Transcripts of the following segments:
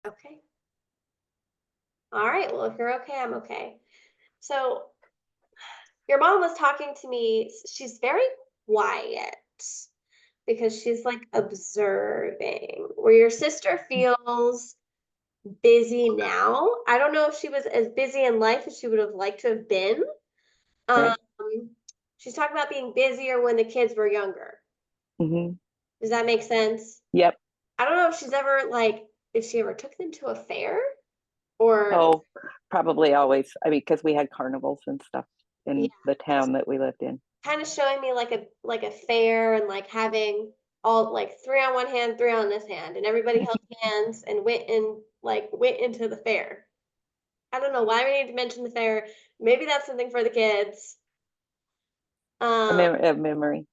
Okay. All right. Well, if you're okay, I'm okay. So, your mom was talking to me. She's very quiet because she's like observing where your sister feels busy now. I don't know if she was as busy in life as she would have liked to have been. Um, Right. she's talking about being busier when the kids were younger. Hmm. Does that make sense? Yep. I don't know if she's ever like if she ever took them to a fair or Oh, probably always. I mean, because we had carnivals and stuff yeah, in the town that we lived in. kind of showing me like a fair and like having all like three on one hand, three on this hand, and everybody held hands and went into the fair. I don't know why we need to mention the fair. Maybe that's something for the kids. Um, A memory.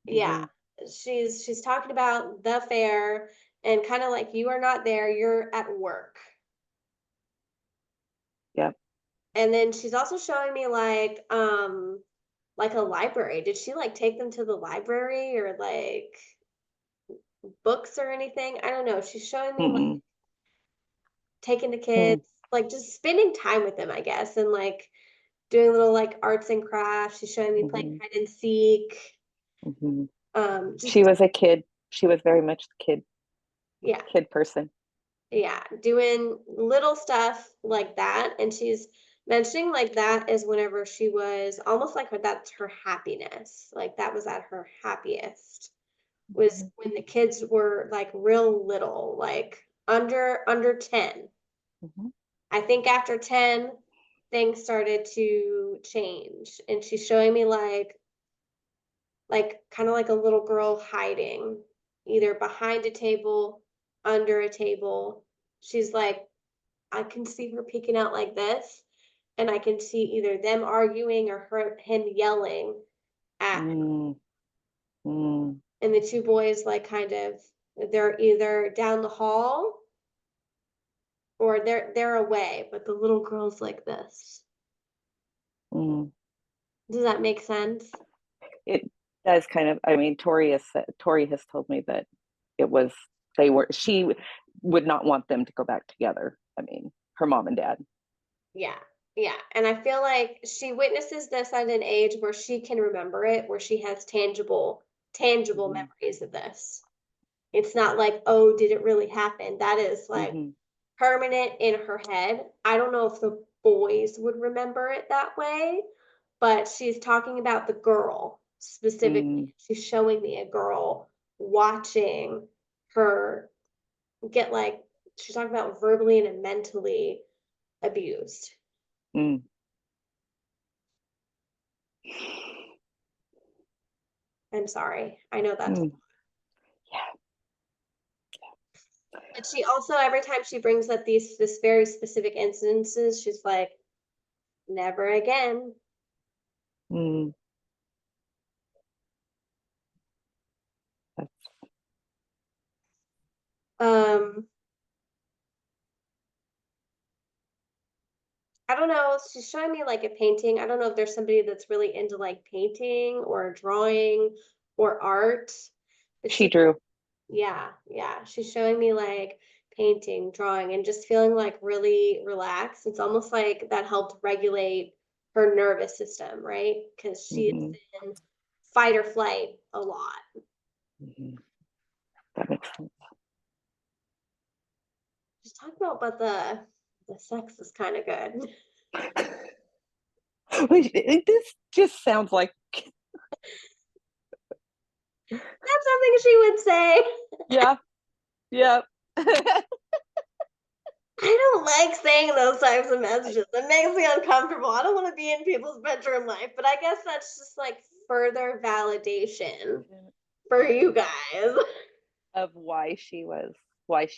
yeah, Hmm. she's talking about the fair and kind of like you are not there, you're at work. Yep. And then she's also showing me like a library. Did she like take them to the library or like books or anything? I don't know. She's showing me like Mm-mm. taking the Mm-hmm. kids, like just spending time with them, I guess, and like doing little like arts and crafts. She's showing me playing Hmm. hide and seek. Hmm. She Just was a kid. She was very much the yeah, kid person. yeah, doing little stuff like that. And she's mentioning like that is whenever she was almost like that's her happiness. Like that was at her happiest was Mhm. when the kids were like real little, like under 10. Mhm. I think after 10 things started to change and she's showing me like kind of like a little girl hiding either behind a table, under a table. She's like I can see her peeking out like this and I can see either them arguing or him yelling at Mm. Mm. and the two boys like kind of they're either down the hall or they're away, but the little girl's like this. Mm. Does that make sense? It does kind of. I mean, Tori has told me that it was she would not want them to go back together. I mean, her mom and dad. Yeah. Yeah. And I feel like she witnesses this at an age where she can remember it, where she has tangible Hmm. memories of this. It's not like, oh, did it really happen? That is like Hmm. permanent in her head. I don't know if the boys would remember it that way, but she's talking about the girl specifically. Mm. She's showing me a girl watching her get like she's talking about verbally and mentally abused. Mm. I'm sorry. I know that's Mm. Yeah. but she also every time she brings up these this very specific instances, she's like, never again. Mm. That's, Um, I don't know. She's showing me like a painting. I don't know if there's somebody that's really into like painting or drawing or art. But she she, drew. yeah, yeah. She's showing me like painting, drawing, and just feeling like really relaxed. It's almost like that helped regulate her nervous system, right? Because she's Hmm. in fight or flight a lot. Hmm. That makes sense. She's talking about, but the sex is kind of good. This just sounds like That's something she would say. yeah, yeah. I don't like saying those types of messages. It makes me uncomfortable. I don't want to be in people's bedroom life, but I guess that's just like further validation for you guys. Of why she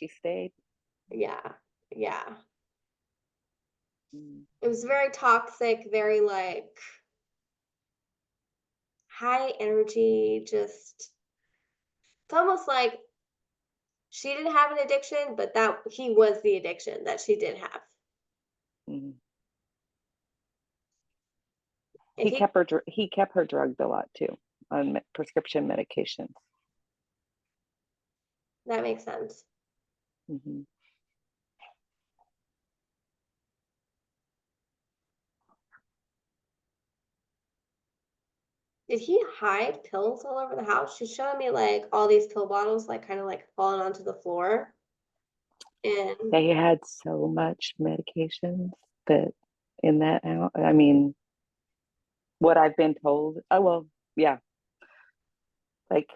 stayed. Yeah. Yeah. Mm. It was very toxic, very like high energy, just it's almost like she didn't have an addiction, but that he was the addiction that she did have. Mm. If he He kept her drugged a lot too on prescription medications. that makes sense. Hmm. did he hide pills all over the house? She's showing me like all these pill bottles, like kind of like falling onto the floor. And They had so much medications that in that house. I mean, what I've been told. Oh well, yeah, like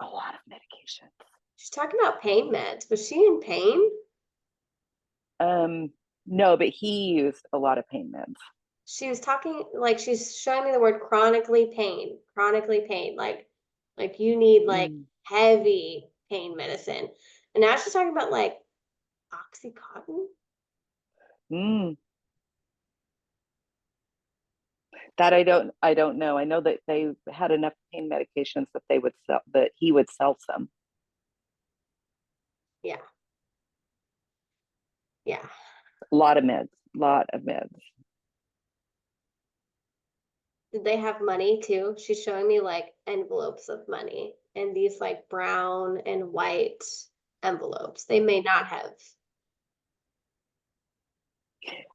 a lot of medications. she's talking about pain meds. Was she in pain? Um, no, but he used a lot of pain meds. She was talking like she's showing me the word chronically pain, like you need like Mm, heavy pain medicine. And now she's talking about like Oxycontin. mm. That I don't know. I know that they had enough pain medications that they would sell that he would sell some. Yeah, yeah. A lot of meds, lot of meds. Did they have money too? She's showing me like envelopes of money and these like brown and white envelopes. They may not have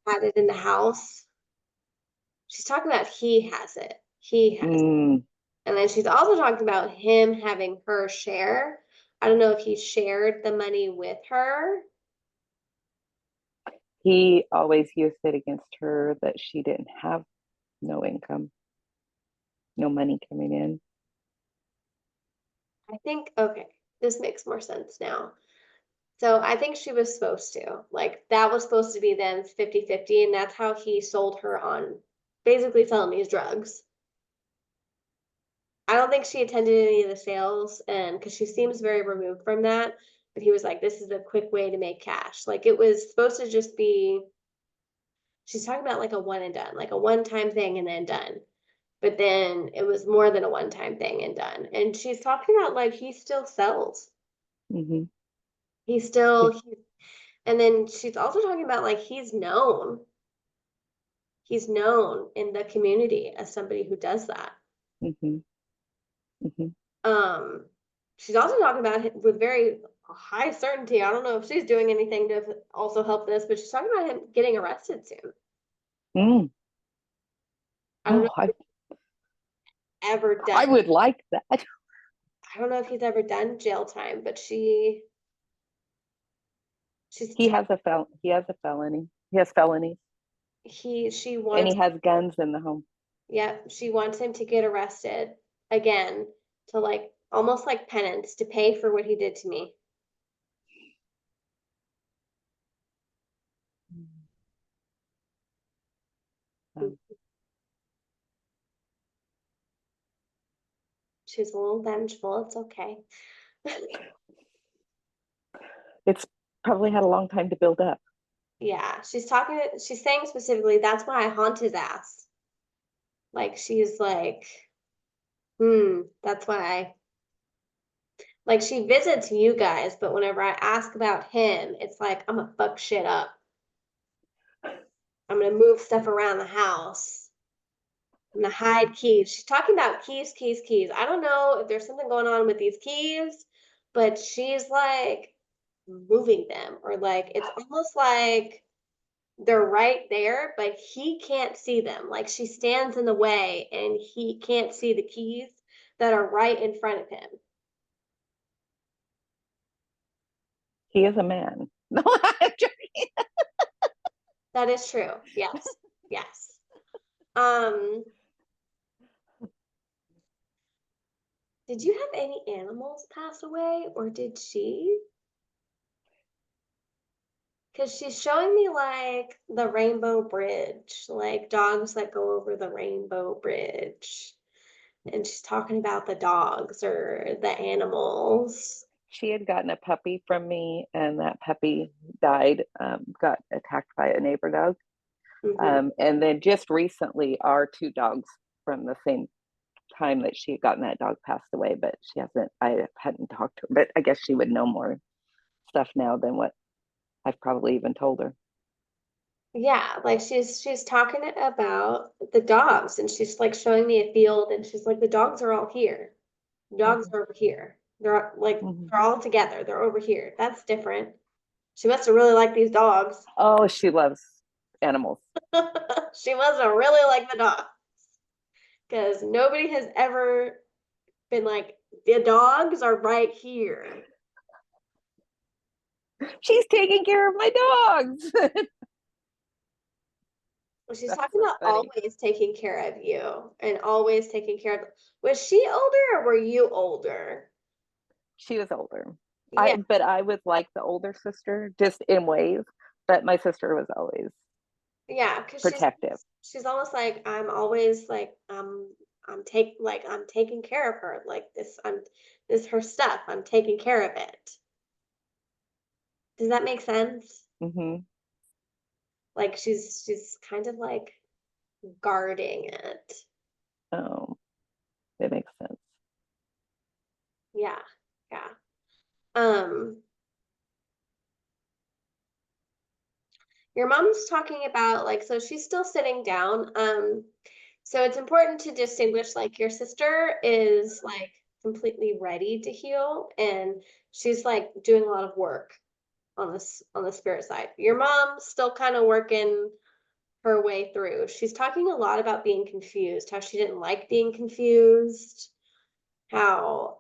had it in the house. She's talking about he has it. He has. Mm. And then she's also talking about him having her share. I don't know if he shared the money with her. He always used it against her that she didn't have no income, no money coming in. I think, okay, this makes more sense now. So I think she was supposed to, like, that was supposed to be them 50-50, and that's how he sold her on basically selling these drugs. I don't think she attended any of the sales, and because she seems very removed from that, but he was like, this is a quick way to make cash. Like, it was supposed to just be, she's talking about like a one and done, like a one-time thing and then done. But then it was more than a one-time thing and done. And she's talking about like he still sells. Mm-hmm. He's still he, and then she's also talking about like he's known. He's known in the community as somebody who does that. Mm-hmm. Mm-hmm. Um, she's also talking about it with very high certainty. I don't know if she's doing anything to also help this, but she's talking about him getting arrested soon. Mm. I don't know Oh, if he's ever done. I would like that. I don't know if he's ever done jail time, but she's He has a he has a felony. He has felonies, she and wants, he has guns in the home. yeah, she wants him to get arrested again to like almost like penance to pay for what he did to me. Um, She's a little vengeful. It's okay. it's probably had a long time to build up. Yeah, she's saying specifically that's why I haunt his ass. Like she's like, that's why I like she visits you guys, but whenever I ask about him, it's like I'm gonna fuck shit up. I'm gonna move stuff around the house. I'm gonna hide keys. She's talking about keys. I don't know if there's something going on with these keys, but she's like moving them, or like it's almost like they're right there, but he can't see them. Like she stands in the way and he can't see the keys that are right in front of him. He is a man. No, That is true. Yes. Yes. Um, did you have any animals pass away or did she? Because she's showing me like the Rainbow Bridge, like dogs that go over the Rainbow Bridge. And she's talking about the dogs or the animals. she had gotten a puppy from me, and that puppy died. Got attacked by a neighbor dog. Hmm. And then just recently, our two dogs from the same time that she had gotten that dog passed away, but she hasn't. I hadn't talked to her, but I guess she would know more stuff now than what I've probably even told her. Yeah, like she's talking about the dogs and she's like showing me a field and she's like, the dogs are all here. The dogs Mm-hmm. are over here. They're like Mm-hmm. they're all together. They're over here. That's different. She must have really liked these dogs. Oh, she loves animals. She must have really liked the dog. because nobody has ever been like, the dogs are right here. She's taking care of my dogs. Well, she's That's talking so about funny. always taking care of you and always taking care of. Was she older or were you older? She was older. Yeah, But I was like the older sister, just in ways. But my sister was always yeah, because protective. she's almost like I'm always like I'm taking care of her like this is her stuff. I'm taking care of it. Does that make sense? Hmm. Like she's kind of like guarding it. Oh, it makes sense. Yeah, yeah. Um, your mom's talking about like so she's still sitting down. So it's important to distinguish like your sister is like completely ready to heal and she's like doing a lot of work on the spirit side. Your mom's still kind of working her way through. She's talking a lot about being confused, how she didn't like being confused, how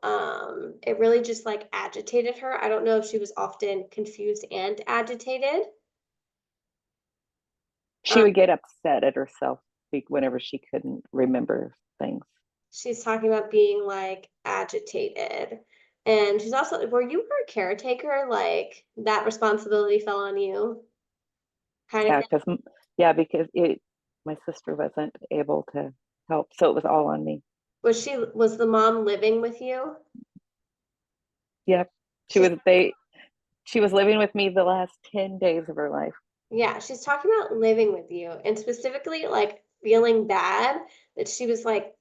it really just like agitated her. I don't know if she was often confused and agitated. She Um, would get upset at herself whenever she couldn't remember things. she's talking about being like agitated. And she's also, were you her caretaker? Like that responsibility fell on you, kind of Yeah, thing. because my sister wasn't able to help, so it was all on me. Was the mom living with you? Yep, she She's was they she was living with me the last 10 days of her life. Yeah, she's talking about living with you and specifically like feeling bad that she was like,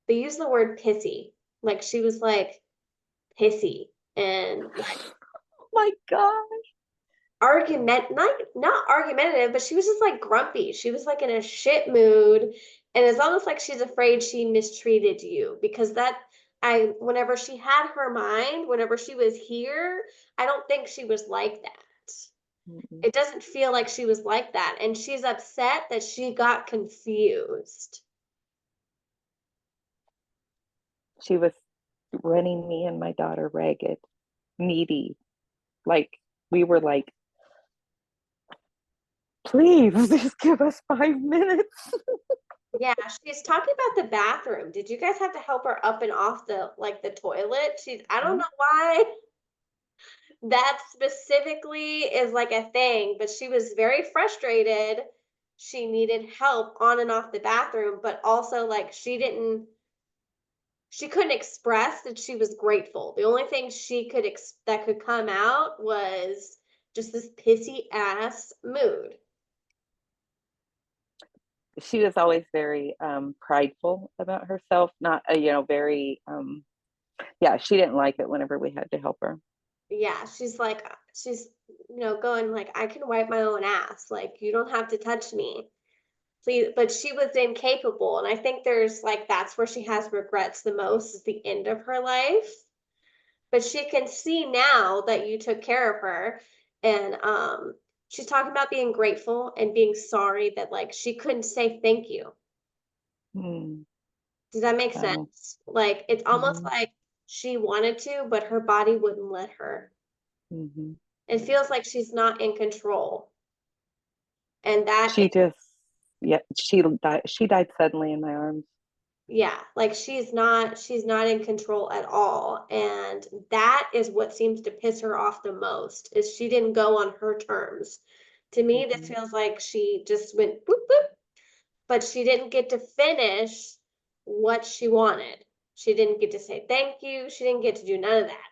they use the word pissy. Like she was like pissy and like Oh my God. not argumentative, but she was just like grumpy. She was like in a shit mood. And it's almost like she's afraid she mistreated you because whenever she had her mind, whenever she was here, I don't think she was like that. Mm-mm. It doesn't feel like she was like that. And she's upset that she got confused. She was running me and my daughter ragged, needy. Like we were like, please just give us 5 minutes. Yeah, she's talking about the bathroom. Did you guys have to help her up and off the toilet? I don't know why that specifically is like a thing, but she was very frustrated. She needed help on and off the bathroom, but also like she couldn't express that she was grateful. The only thing that could come out was just this pissy ass mood. She was always very prideful about herself, not very yeah, she didn't like it whenever we had to help her. Yeah, she's going like I can wipe my own ass. Like you don't have to touch me. Please, but she was incapable and I think there's like that's where she has regrets the most is the end of her life. But she can see now that you took care of her and she's talking about being grateful and being sorry that like she couldn't say thank you. Hmm. Does that make Wow. sense? Like it's almost Hmm. like she wanted to, but her body wouldn't let her. Hmm. It feels like she's not in control. And that She just, yeah, she died suddenly in my arms. yeah, like she's not in control at all. And that is what seems to piss her off the most is she didn't go on her terms. To me, this Hmm. feels like she just went boop boop, but she didn't get to finish what she wanted. She didn't get to say thank you. She didn't get to do none of that.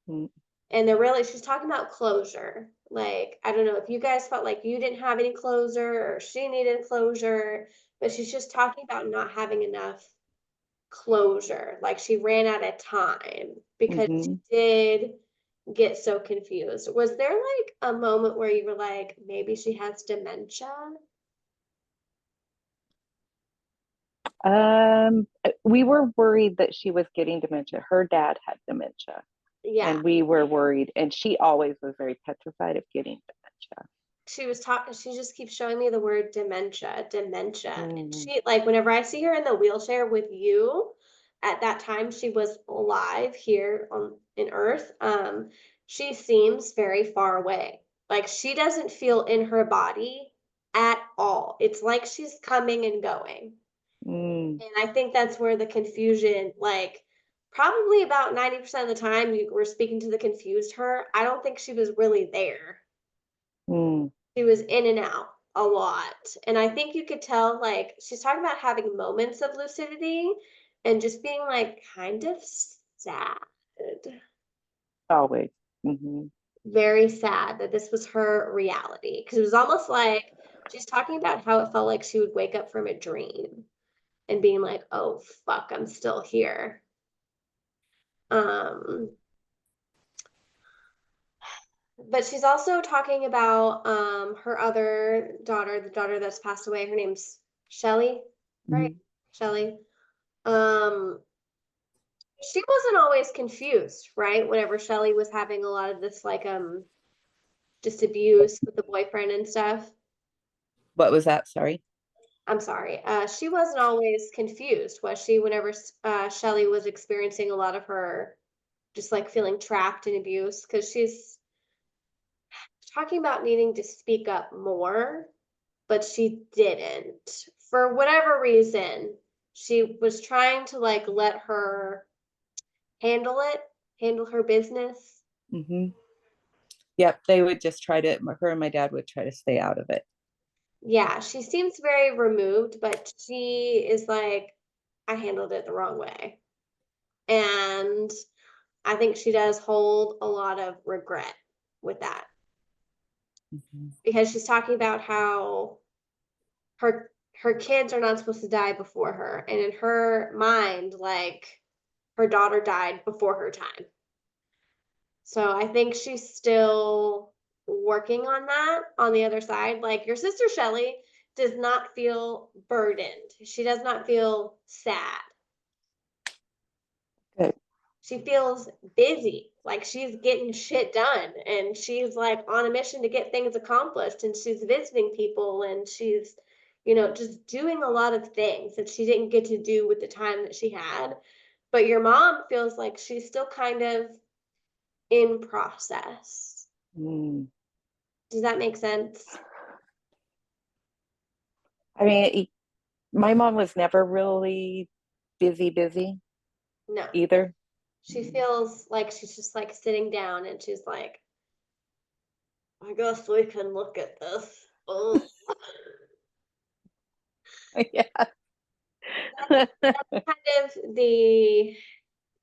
Hmm. And she's talking about closure. Like, I don't know if you guys felt like you didn't have any closure or she needed closure, but she's just talking about not having enough closure. Like she ran out of time because she Hmm. did get so confused. Was there like a moment where you were like, maybe she has dementia? We were worried that she was getting dementia. Her dad had dementia, Yeah. and we were worried. And she always was very petrified of getting dementia. she just keeps showing me the word dementia. And Mm, she, like, whenever I see her in the wheelchair with you, at that time she was alive here on in Earth, she seems very far away. Like she doesn't feel in her body at all. It's like she's coming and going. mm, And I think that's where the confusion, like, probably about 90% of the time you were speaking to the confused her. I don't think she was really there. mm, She was in and out a lot. And I think you could tell, like, she's talking about having moments of lucidity and just being like kind of sad, always. Hmm. very sad that this was her reality. Because it was almost like she's talking about how it felt like she would wake up from a dream and being like, oh, fuck, I'm still here. Um, but she's also talking about her other daughter, the daughter that's passed away. Her name's Shelly, right? Hmm. Shelly. Um, she wasn't always confused, right? Whenever Shelly was having a lot of this like just abuse with the boyfriend and stuff. What was that? Sorry. I'm sorry. She wasn't always confused, was she? Whenever Shelly was experiencing a lot of her just like feeling trapped in abuse, because she's talking about needing to speak up more, but she didn't. For whatever reason, she was trying to like let her handle it, handle her business. Hmm. Yep, they would just try to, her and my dad would try to stay out of it. Yeah, she seems very removed, but she is like, I handled it the wrong way. And I think she does hold a lot of regret with that Hmm. because she's talking about how her kids are not supposed to die before her. And in her mind, like her daughter died before her time. So I think she's still working on that on the other side. Like your sister Shelly does not feel burdened. She does not feel sad. Good. She feels busy. Like she's getting shit done and she's like on a mission to get things accomplished and she's visiting people and she's just doing a lot of things that she didn't get to do with the time that she had. But your mom feels like she's still kind of in process. Mm. Does that make sense? I mean, my mom was never really busy No. either. She feels like she's just like sitting down and she's like, I guess we can look at this. Oh. Yeah. That's kind of the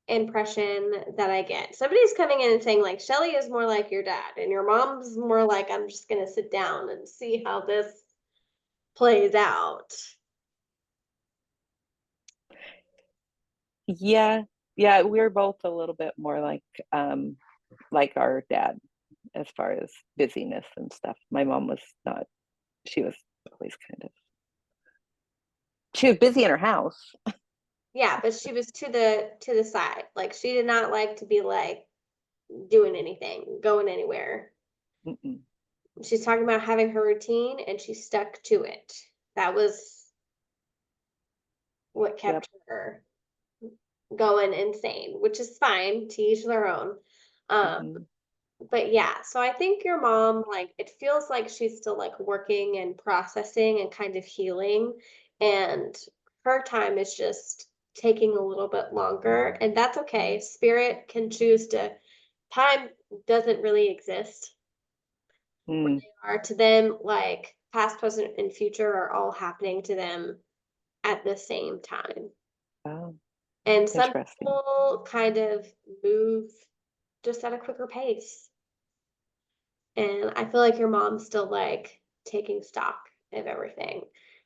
impression that I get. Somebody's coming in and saying, like, Shelly is more like your dad, and your mom's more like, I'm just gonna sit down and see how this plays out. Yeah. Yeah, we're both a little bit more like our dad as far as busyness and stuff. My mom was not, she was always she was busy in her house. Yeah, but she was to the side. Like she did not like to be like doing anything, going anywhere. Mm-mm. She's talking about having her routine and she stuck to it. That was what Yep. kept her going insane, which is fine, to each their own. Um, Hmm. but yeah, so I think your mom, like, it feels like she's still like working and processing and kind of healing, and her time is just taking a little bit longer, and that's okay. Spirit can choose to, time doesn't really exist. Mm. Are to them, like, past, present, and future are all happening to them at the same time. Oh, And some interesting. people kind of move just at a quicker pace. And I feel like your mom's still like taking stock of everything.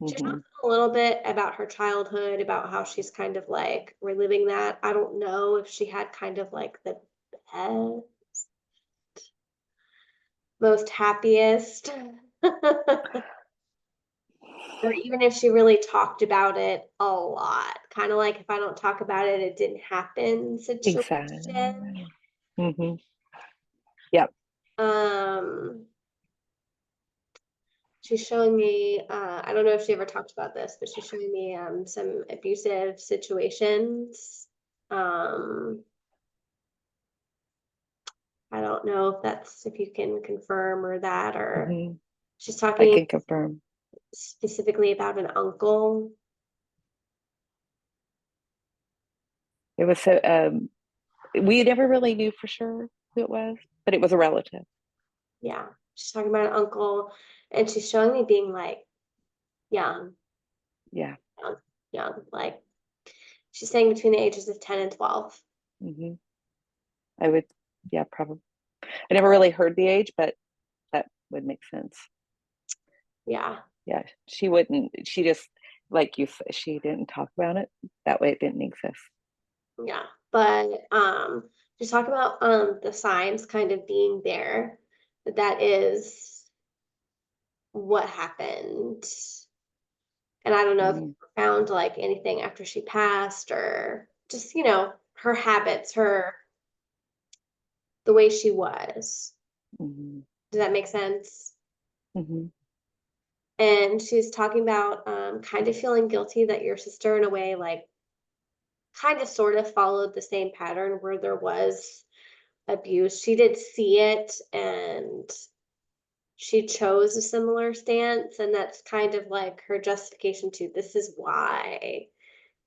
She Hmm. talks a little bit about her childhood, about how she's kind of like reliving that. I don't know if she had kind of like the best, most happiest, or even if she really talked about it a lot. Kind of like if I don't talk about it, it didn't happen situation. Exactly. Hmm. Yep. Um, she's showing me, I don't know if she ever talked about this, but she's showing me some abusive situations. I don't know if that's, if you can confirm or that, or Mhm. she's I talking can confirm. specifically about an uncle. It was so we never really knew for sure who it was, but it was a relative. Yeah, she's talking about an uncle, and she's showing me being like young, Yeah. young, young. Like she's saying between the ages of 10 and 12. Hmm. I would, yeah, probably. I never really heard the age, but that would make sense. Yeah, Yeah, she wouldn't, she just, like you said, she didn't talk about it. That way it didn't exist. yeah. But she's talking about the signs kind of being there. That is what happened. And I don't know if you Mm-hmm. found like anything after she passed, or just, her habits, the way she was. Mm-hmm. Does that make sense? Mm-hmm. And she's talking about kind of feeling guilty that your sister, in a way, like kind of sort of followed the same pattern where there was abuse. She did see it, and she chose a similar stance, and that's kind of like her justification to this is why,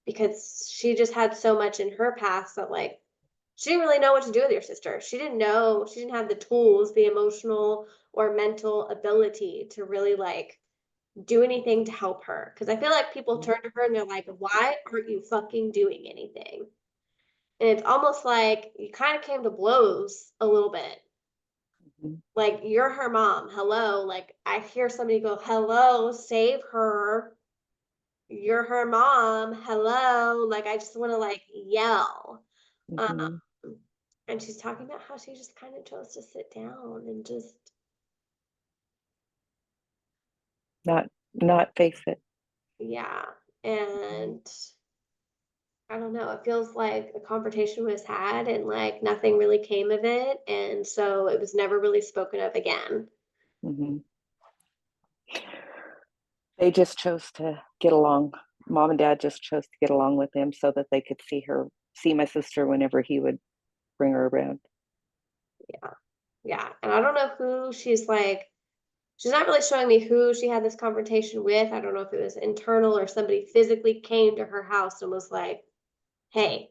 because she just had so much in her past that, like, she didn't really know what to do with your sister. She didn't know, she didn't have the tools, the emotional or mental ability to really like do anything to help her. Because I feel like people turn to her and they're like, why aren't you fucking doing anything? And it's almost like you kind of came to blows a little bit. Mm-hmm. Like, you're her mom. Hello. Like, I hear somebody go, hello, save her. You're her mom. Hello. Like, I just want to like yell. Um, Mm-hmm. and she's talking about how she just kind of chose to sit down and just, Not face it. yeah. And I don't know, it feels like a confrontation was had and like nothing really came of it. And so it was never really spoken of again. Mm-hmm. They just chose to get along. Mom and dad just chose to get along with him so that they could see my sister whenever he would bring her around. Yeah. Yeah. And I don't know who she's like, she's not really showing me who she had this confrontation with. I don't know if it was internal or somebody physically came to her house and was like, hey,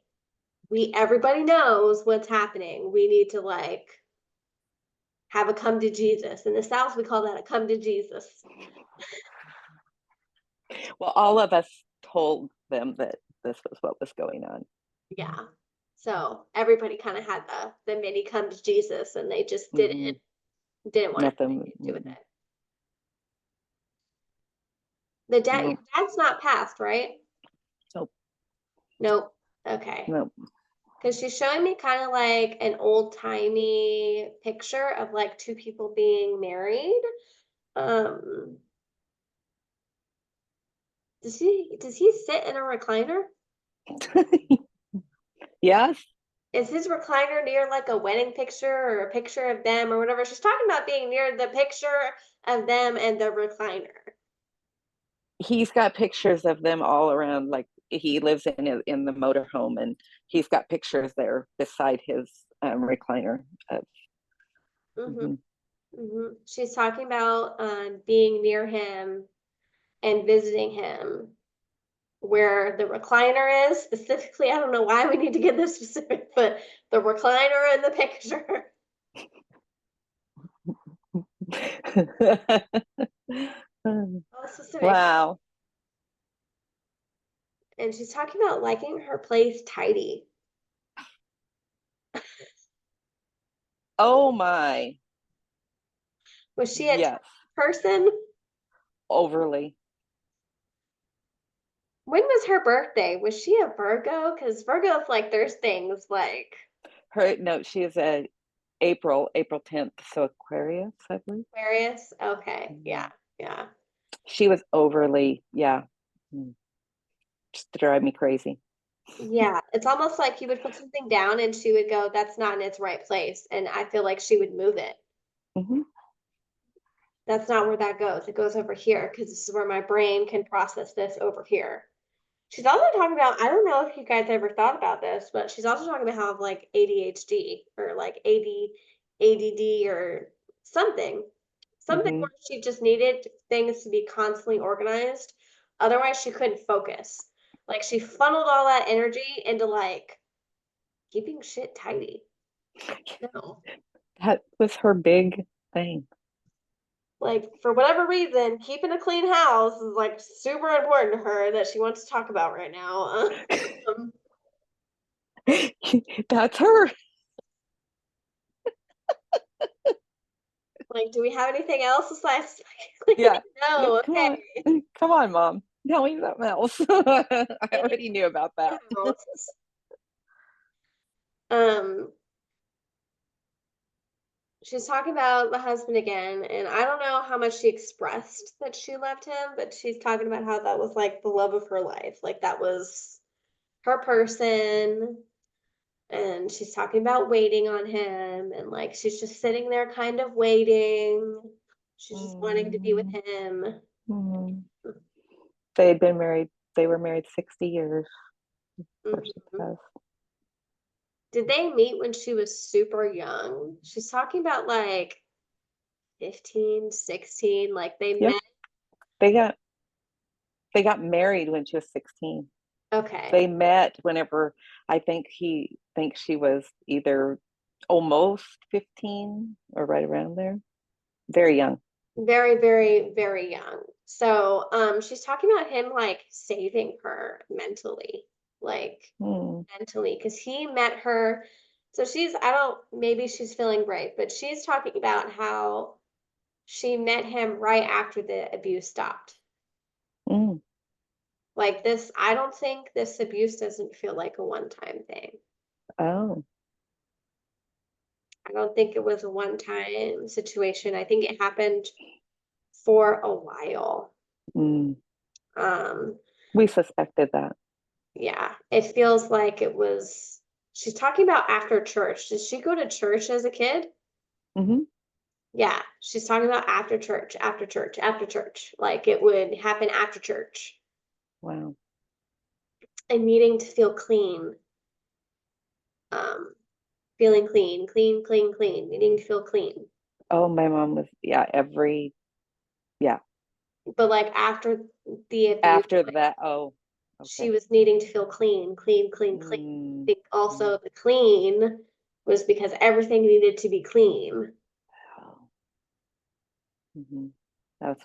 everybody knows what's happening. We need to like have a come to Jesus. In the South, we call that a come to Jesus. Well, all of us told them that this was what was going on. Yeah. So everybody kind of had the mini come to Jesus, and they just Mm-hmm. didn't want anything Nothing. to do with it. The dad, your No, dad's not passed, right? nope, Nope. Okay. nope. Because she's showing me kind of like an old timey picture of like two people being married. Um, does he sit in a recliner? Yes, Is his recliner near like a wedding picture or a picture of them or whatever? She's talking about being near the picture of them and the recliner. he's got pictures of them all around. Like he lives in the motorhome, and he's got pictures there beside his recliner. Hmm. Mhm. She's talking about being near him and visiting him where the recliner is specifically. I don't know why we need to get this specific, but the recliner in the picture. Oh, specific. Wow. And she's talking about liking her place tidy. Oh my. Was she a tidy Yes. person? Overly. When was her birthday? Was she a Virgo? Because Virgo's like, there's things like Her no, she is a April 10th, so Aquarius, I believe. Aquarius. Okay, yeah, Mhm. yeah, She was overly, yeah. Mm. Just to drive me crazy. yeah. It's almost like you would put something down and she would go, "That's not in its right place," and I feel like she would move it. Hmm. that's not where that goes. It goes over here because this is where my brain can process this over here. She's also talking about, I don't know if you guys ever thought about this, but she's also talking about how like ADHD or like ADD or something. Something Mm-hmm. where she just needed things to be constantly organized. Otherwise, she couldn't focus. Like she funneled all that energy into like keeping shit tidy. No. That was her big thing. Like for whatever reason, keeping a clean house is like super important to her that she wants to talk about right now. Um, That's her. like, do we have anything else besides like, Yeah. no, Come okay. on. Come on, Mom. Tell me something else. I already knew about that. House. Um, she's talking about the husband again, and I don't know how much she expressed that she loved him, but she's talking about how that was like the love of her life. Like that was her person. And she's talking about waiting on him, and like she's just sitting there kind of waiting. She's just wanting to be with Mm, him. mm. They had been married, they were married 60 years before she Mhm. passed. Did they meet when she was super young? She's talking about like 15, 16, like they Yep. met. They got they got married when she was 16. Okay. They met whenever I think he thinks she was either almost 15 or right around there. Very young. Very, very, very young. So, she's talking about him like saving her like Mm, mentally, because he met her. So she's, I don't, maybe she's feeling brave, but she's talking about how she met him right after the abuse stopped. mm. Like this, I don't think this abuse doesn't feel like a one-time thing. Oh. I don't think it was a one-time situation. I think it happened for a while. Mm. Um, We suspected that. yeah, it feels like it was, she's talking about after church. Did she go to church as a kid? Hmm. Yeah, she's talking about after church, after church, after church. Like it would happen after church Wow. and needing to feel clean. Um, feeling clean, clean, clean, clean, needing to feel clean. Oh, my mom was, yeah, yeah. But like after the abuse, After like that, oh, she okay. was needing to feel clean, clean, clean, clean. I Mm, think mm. also the clean was because everything needed to be clean. Oh, mhm. That's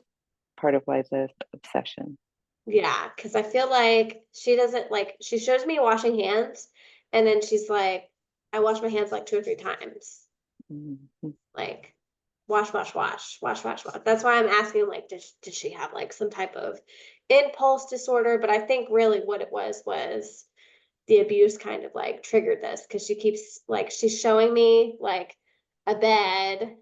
part of why the obsession. Yeah, because I feel like she doesn't like, she shows me washing hands and then she's like, I wash my hands like 2 or 3 times. Mhm. Like wash, wash, wash, wash, wash, wash. That's why I'm asking, like, did she have like some type of impulse disorder? But I think really what it was the abuse kind of like triggered this because she keeps like she's showing me like a bed,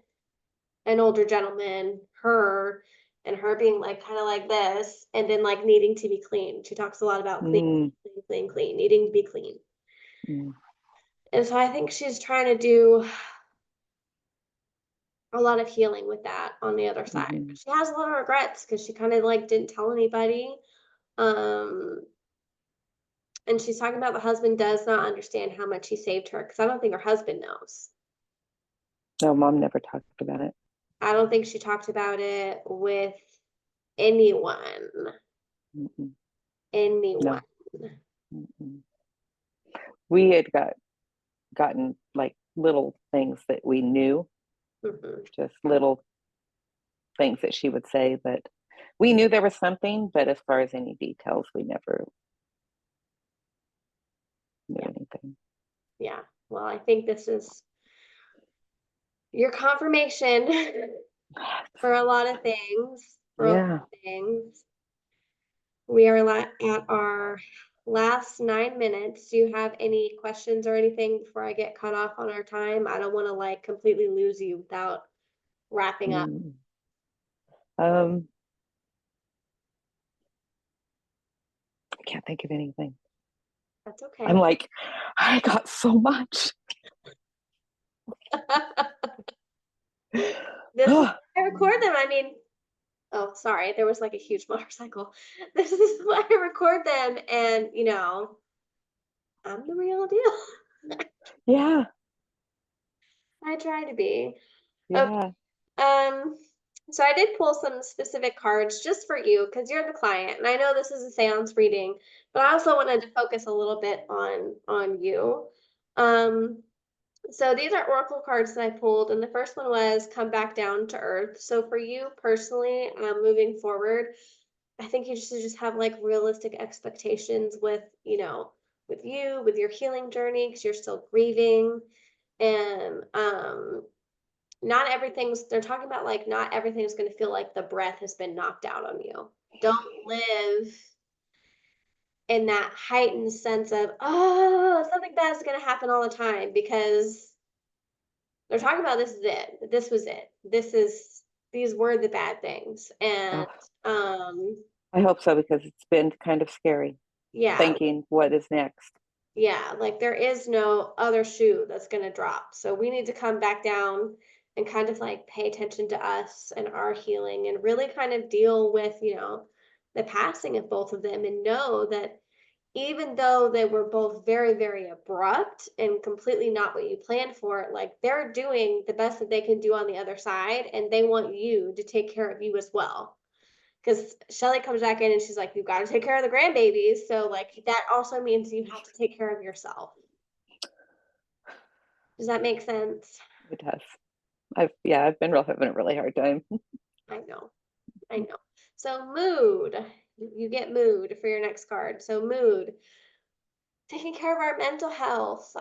an older gentleman, her, and her being like kind of like this, and then like needing to be clean. She talks a lot about clean, Mm, clean, clean, clean, needing to be clean. mm, And so I think she's trying to do a lot of healing with that on the other side. mhm. She has a lot of regrets because she kind of like didn't tell anybody. Um, and she's talking about the husband does not understand how much he saved her because I don't think her husband knows. No, mom never talked about it. I don't think she talked about it with anyone. Mm-mm. Anyone. No. Mm-mm. We had gotten like little things that we knew, Mhm. just little things that she would say, but we knew there was something, but as far as any details, we never knew Yeah, anything. yeah. Well, I think this is your confirmation for a lot of things. For a lot Yeah. of things. We are at our last 9 minutes. Do you have any questions or anything before I get cut off on our time? I don't want to like completely lose you without wrapping up. Mm. Um, I can't think of anything. That's I'm okay. like, I got so much. This is why I record them. I mean, oh, sorry, there was like a huge motorcycle. This is why I record them, and I'm the real deal. Yeah, I try to be. Okay. yeah. So I did pull some specific cards just for you because you're the client, and I know this is a seance reading, but I also wanted to focus a little bit on you. Um, so these are oracle cards that I pulled, and the first one was come back down to earth. So for you personally, moving forward, I think you should just have like realistic expectations with, with you, with your healing journey, because you're still grieving. And not everything's, they're talking about like not everything's going to feel like the breath has been knocked out on you. Don't live in that heightened sense of, oh, something bad is going to happen all the time, because they're talking about this is it. This was it. These were the bad things. And Oh, um I hope so, because it's been kind of scary yeah, thinking what is next. yeah, like there is no other shoe that's going to drop. So we need to come back down and kind of like pay attention to us and our healing, and really kind of deal with, the passing of both of them, and know that even though they were both very, very abrupt and completely not what you planned for, like they're doing the best that they can do on the other side, and they want you to take care of you as well. Because Shelly comes back in and she's like, you've got to take care of the grandbabies. So, like, that also means you have to take care of yourself. Does that make sense? It does. I've been having a really hard time. I know. I know. So, mood. You get mood for your next card. So, mood. Taking care of our mental health.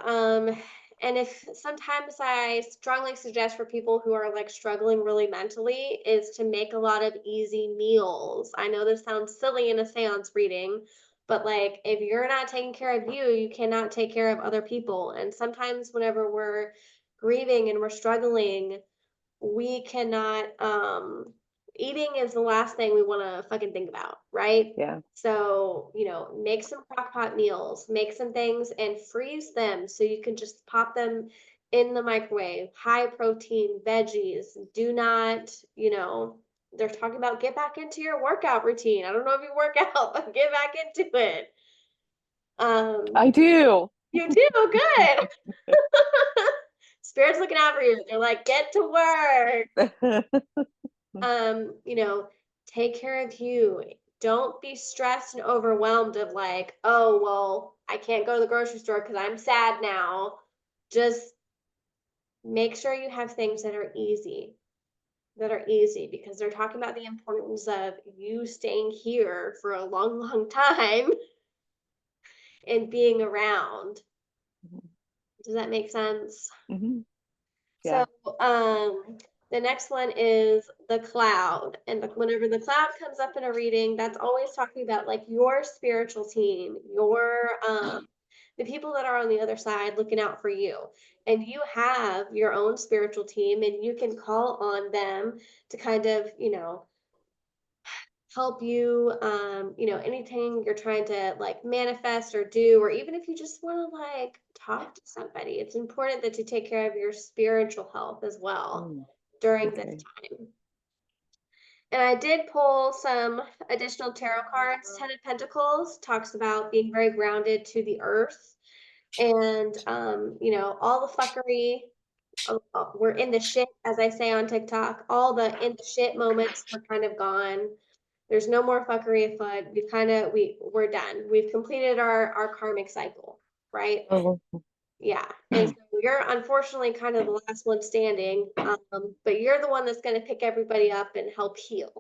And if sometimes I strongly suggest for people who are like struggling really mentally is to make a lot of easy meals. I know this sounds silly in a seance reading, but like if you're not taking care of you, you cannot take care of other people. And sometimes whenever we're grieving and we're struggling, we cannot eating is the last thing we want to fucking think about, right? Yeah. So, make some crock pot meals, make some things and freeze them so you can just pop them in the microwave. High protein veggies. Do not, they're talking about get back into your workout routine. I don't know if you work out, but get back into it. I do. You do good. Spirit's looking out for you. They're like, get to work. You know, take care of you. Don't be stressed and overwhelmed of like, oh, well, I can't go to the grocery store because I'm sad now. Just make sure you have things that are easy, because they're talking about the importance of you staying here for a long, long time and being around. Does that make sense? Hmm. So, Yeah. the next one is the cloud. And whenever the cloud comes up in a reading, that's always talking about like your spiritual team, the people that are on the other side looking out for you. And you have your own spiritual team, and you can call on them to kind of, help you, anything you're trying to like manifest or do, or even if you just want to like talk to somebody, it's important that you take care of your spiritual health as well Mm, during this okay. time. And I did pull some additional tarot cards. Ten of Pentacles talks about being very grounded to the earth, and all the fuckery. We're in the shit, as I say on TikTok. All the in the shit moments are kind of gone. There's no more fuckery afoot. We're done. We've completed our karmic cycle, right? Oh, Yeah. And so you're unfortunately kind of the last one standing, but you're the one that's going to pick everybody up and help heal.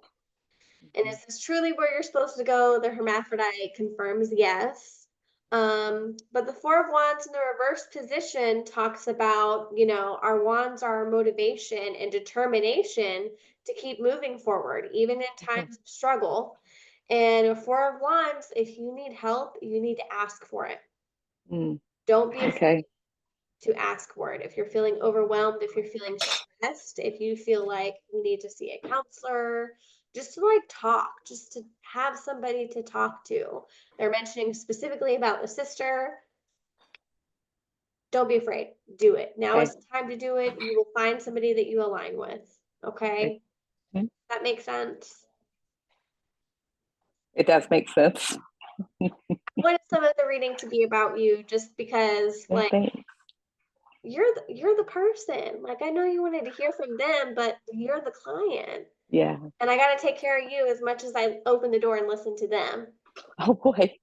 And is this truly where you're supposed to go? The Hermaphrodite confirms yes. But the Four of Wands in the reverse position talks about, our wands are our motivation and determination to keep moving forward, even in times of struggle. And a Four of Wands, if you need help, you need to ask for it. mm, Don't be afraid okay. to ask for it. If you're feeling overwhelmed, if you're feeling stressed, if you feel like you need to see a counselor, just to like talk, just to have somebody to talk to. They're mentioning specifically about the sister. don't be afraid. Do it. Now Okay. is the time to do it. You will find somebody that you align with. Okay? Mhm. That makes sense. It does make sense. I wanted some of the reading to be about you just because Yeah, like thanks. you're the person. Like I know you wanted to hear from them, but you're the client. Yeah. And I got to take care of you as much as I open the door and listen to them. Oh boy.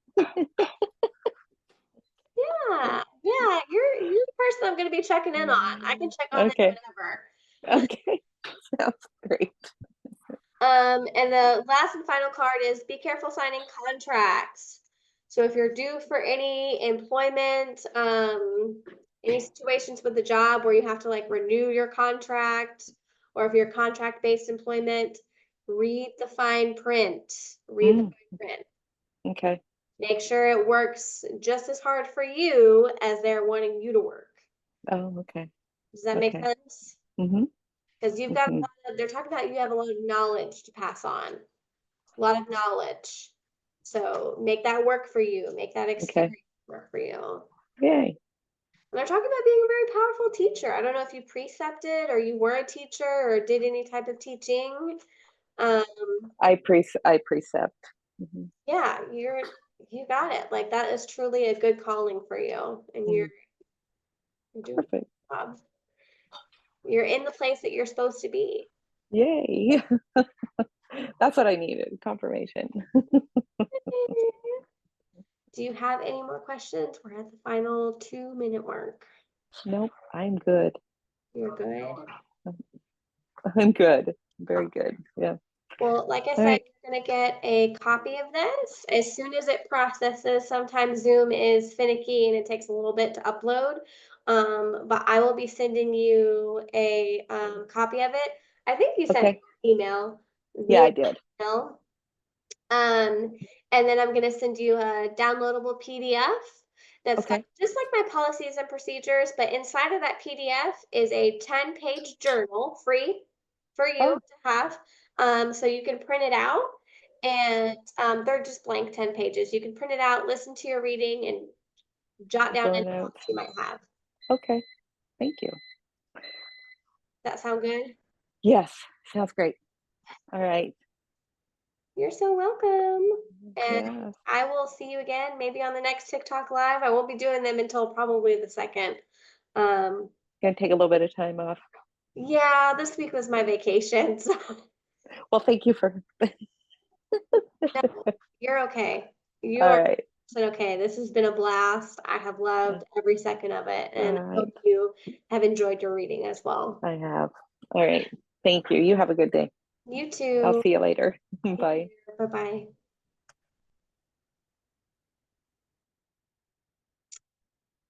Yeah. Yeah, you're the person I'm going to be checking in on. I can check on them Okay. whenever. Okay. Sounds great. And the last and final card is be careful signing contracts. So if you're due for any employment, any situations with the job where you have to like renew your contract, or if you're contract-based employment, read the fine print. Read the Mm, fine print. okay. Make sure it works just as hard for you as they're wanting you to work. Oh, okay. Does that make Okay. sense? Mm-hmm. Because you've got a Mm-hmm. lot of, they're talking about you have a lot of knowledge to pass on. A lot of knowledge. So make that work for you. Make that Okay. experience work for you. Yay. And they're talking about being a very powerful teacher. I don't know if you precepted or you were a teacher or did any type of teaching. Um, I precept. Hmm. yeah, you got it. Like that is truly a good calling for you, and you're doing Perfect. a good job. You're in the place that you're supposed to be. Yay. That's what I needed. Confirmation. Do you have any more questions? We're at the final 2-minute mark. Nope. I'm good. You're good. I'm good. Very good. Yeah. Well, like I All said, right. you're gonna get a copy of this as soon as it processes. Sometimes Zoom is finicky and it takes a little bit to upload. But I will be sending you a copy of it. I think you sent Okay. me an email Yeah, via I did. email. And then I'm gonna send you a downloadable PDF that's got Okay. just like my policies and procedures, but inside of that PDF is a 10-page journal free for you Oh, to have. So you can print it out and they're just blank 10 pages. You can print it out, listen to your reading, and jot down going any out. thoughts you might have. Okay. Thank you. That sound good? Yes. Sounds great. All right. You're so welcome. And Yeah. I will see you again, maybe on the next TikTok live. I won't be doing them until probably the 2nd. Gonna take a little bit of time off. Yeah, this week was my vacation, so Well, thank you for. no, you're okay. You All are right. okay. This has been a blast. I have loved every second of it, All and I right. hope you have enjoyed your reading as well. I have. All right. Thank you. You have a good day. You I'll too. see you later. Bye. Bye-bye.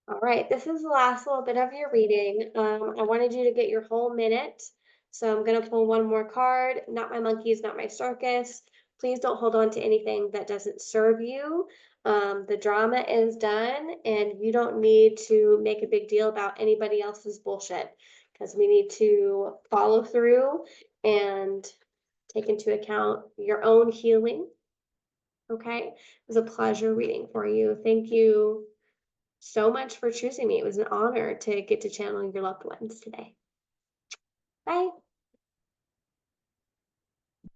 All right, this is the last little bit of your reading. I wanted you to get your whole minute. So I'm going to pull one more card. Not my monkeys, not my circus. Please don't hold on to anything that doesn't serve you. The drama is done, and you don't need to make a big deal about anybody else's bullshit because we need to follow through and take into account your own healing. Okay, it was a pleasure reading for you. Thank you so much for choosing me. It was an honor to get to channel your loved ones today. Bye.